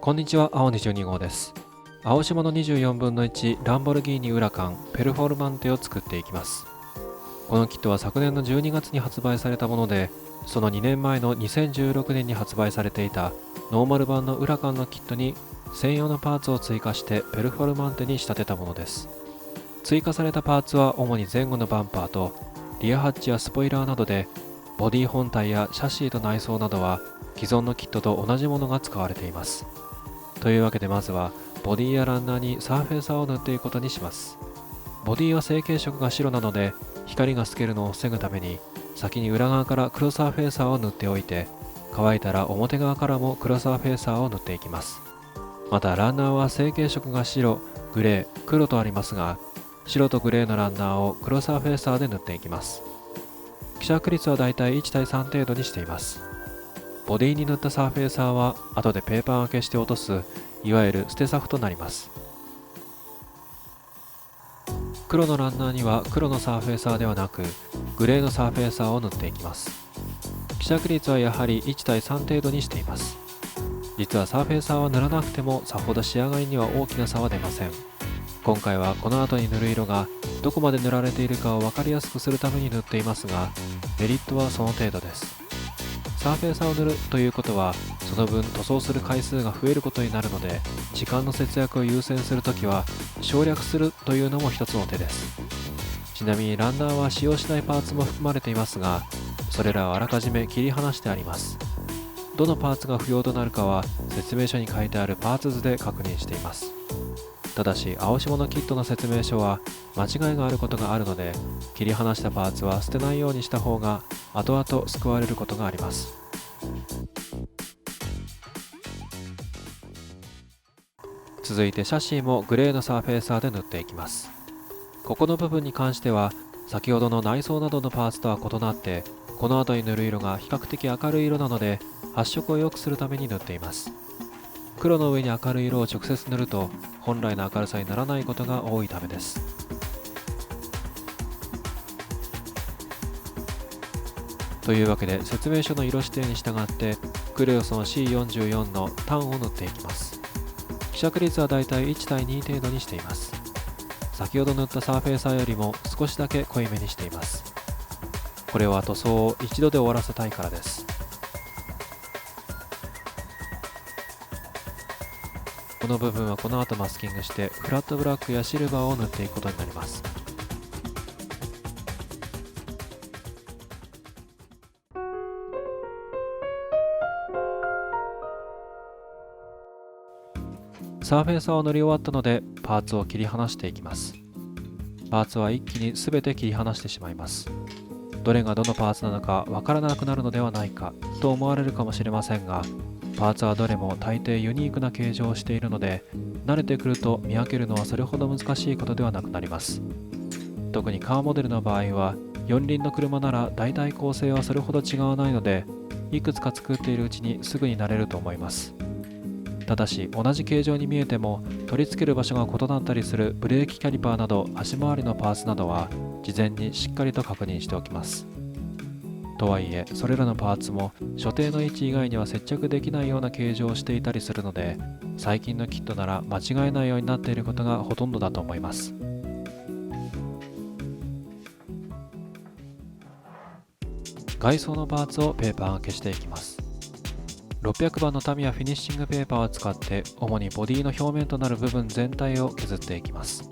こんにちは、青22号です。青島の24分の1ランボルギーニウラカンペルフォルマンテを作っていきます。このキットは昨年の12月に発売されたもので、その2年前の2016年に発売されていたノーマル版のウラカンのキットに専用のパーツを追加してペルフォルマンテに仕立てたものです。追加されたパーツは主に前後のバンパーとリアハッチやスポイラーなどで、ボディ本体やシャシーと内装などは既存のキットと同じものが使われています。というわけでまずはボディやランナーにサーフェイサーを塗っていくことにします。ボディは成型色が白なので光が透けるのを防ぐために先に裏側から黒サーフェイサーを塗っておいて、乾いたら表側からも黒サーフェイサーを塗っていきます。またランナーは成型色が白、グレー、黒とありますが、白とグレーのランナーを黒サーフェイサーで塗っていきます。希釈率はだいたい1対3程度にしています。ボディに塗ったサーフェイサーは後でペーパー分けして落とす、いわゆる捨てサフとなります。黒のランナーには黒のサーフェイサーではなくグレーのサーフェイサーを塗っていきます。希釈率はやはり1対3程度にしています。実はサーフェイサーは塗らなくてもさほど仕上がりには大きな差は出ません。今回はこの後に塗る色がどこまで塗られているかを分かりやすくするために塗っていますが、メリットはその程度です。サーフェイサーを塗るということはその分塗装する回数が増えることになるので、時間の節約を優先するときは省略するというのも一つの手です。ちなみにランナーは使用しないパーツも含まれていますが、それらはあらかじめ切り離してあります。どのパーツが不要となるかは説明書に書いてあるパーツ図で確認しています。ただし青島のキットの説明書は間違いがあることがあるので、切り離したパーツは捨てないようにした方が後々救われることがあります。続いてシャシーもグレーのサーフェイサーで塗っていきます。ここの部分に関しては先ほどの内装などのパーツとは異なって、この後に塗る色が比較的明るい色なので発色を良くするために塗っています。黒の上に明るい色を直接塗ると本来の明るさにならないことが多いためです。というわけで説明書の色指定に従ってクレオソン C44 のタンを塗っていきます。希釈率はだいたい1対2程度にしています。先ほど塗ったサーフェイサーよりも少しだけ濃いめにしています。これは塗装を一度で終わらせたいからです。この部分はこの後マスキングしてフラットブラックやシルバーを塗っていくことになります。サーフェイサーを塗り終わったのでパーツを切り離していきます。パーツは一気に全て切り離してしまいます。どれがどのパーツなのかわからなくなるのではないかと思われるかもしれませんが、パーツはどれも大抵ユニークな形状をしているので、慣れてくると見分けるのはそれほど難しいことではなくなります。特にカーモデルの場合は四輪の車なら大体構成はそれほど違わないので、いくつか作っているうちにすぐに慣れると思います。ただし同じ形状に見えても取り付ける場所が異なったりするブレーキキャリパーなど足回りのパーツなどは事前にしっかりと確認しておきます。とはいえそれらのパーツも所定の位置以外には接着できないような形状をしていたりするので、最近のキットなら間違えないようになっていることがほとんどだと思います。外装のパーツをペーパーがけしていきます。600番のタミヤフィニッシングペーパーを使って主にボディの表面となる部分全体を削っていきます。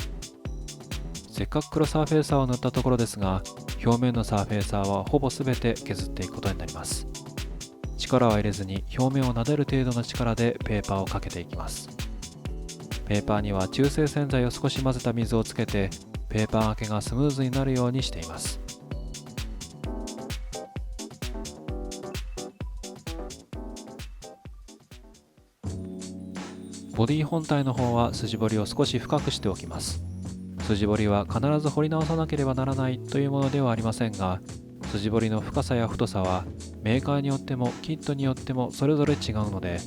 せっかく黒サーフェイサーを塗ったところですが、表面のサーフェイサーはほぼ全て削っていくことになります。力は入れずに表面を撫でる程度の力でペーパーをかけていきます。ペーパーには中性洗剤を少し混ぜた水をつけてペーパー開けがスムーズになるようにしています。ボディ本体の方は筋彫りを少し深くしておきます。筋彫りは必ず彫り直さなければならないというものではありませんが、筋彫りの深さや太さはメーカーによってもキットによってもそれぞれ違うので、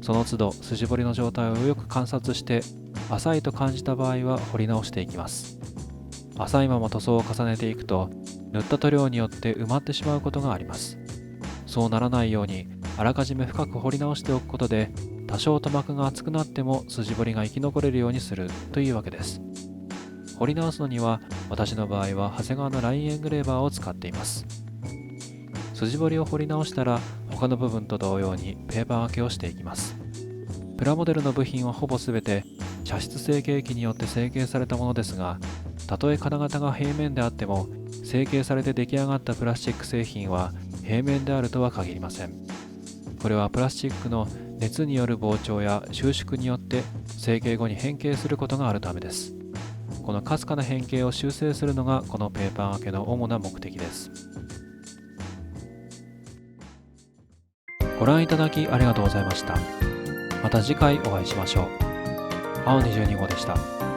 その都度筋彫りの状態をよく観察して浅いと感じた場合は彫り直していきます。浅いまま塗装を重ねていくと塗った塗料によって埋まってしまうことがあります。そうならないようにあらかじめ深く彫り直しておくことで多少塗膜が厚くなっても筋彫りが生き残れるようにするというわけです。彫り直すのには私の場合は長谷川のラインエングレーバーを使っています。筋彫りを彫り直したら他の部分と同様にペーパー分けをしていきます。プラモデルの部品はほぼ全て茶室成形機によって成形されたものですが、たとえ金型が平面であっても成形されて出来上がったプラスチック製品は平面であるとは限りません。これはプラスチックの熱による膨張や収縮によって成形後に変形することがあるためです。このかすかな変形を修正するのがこのペーパー分けの主な目的です。ご覧いただきありがとうございました。また次回お会いしましょう。青22号でした。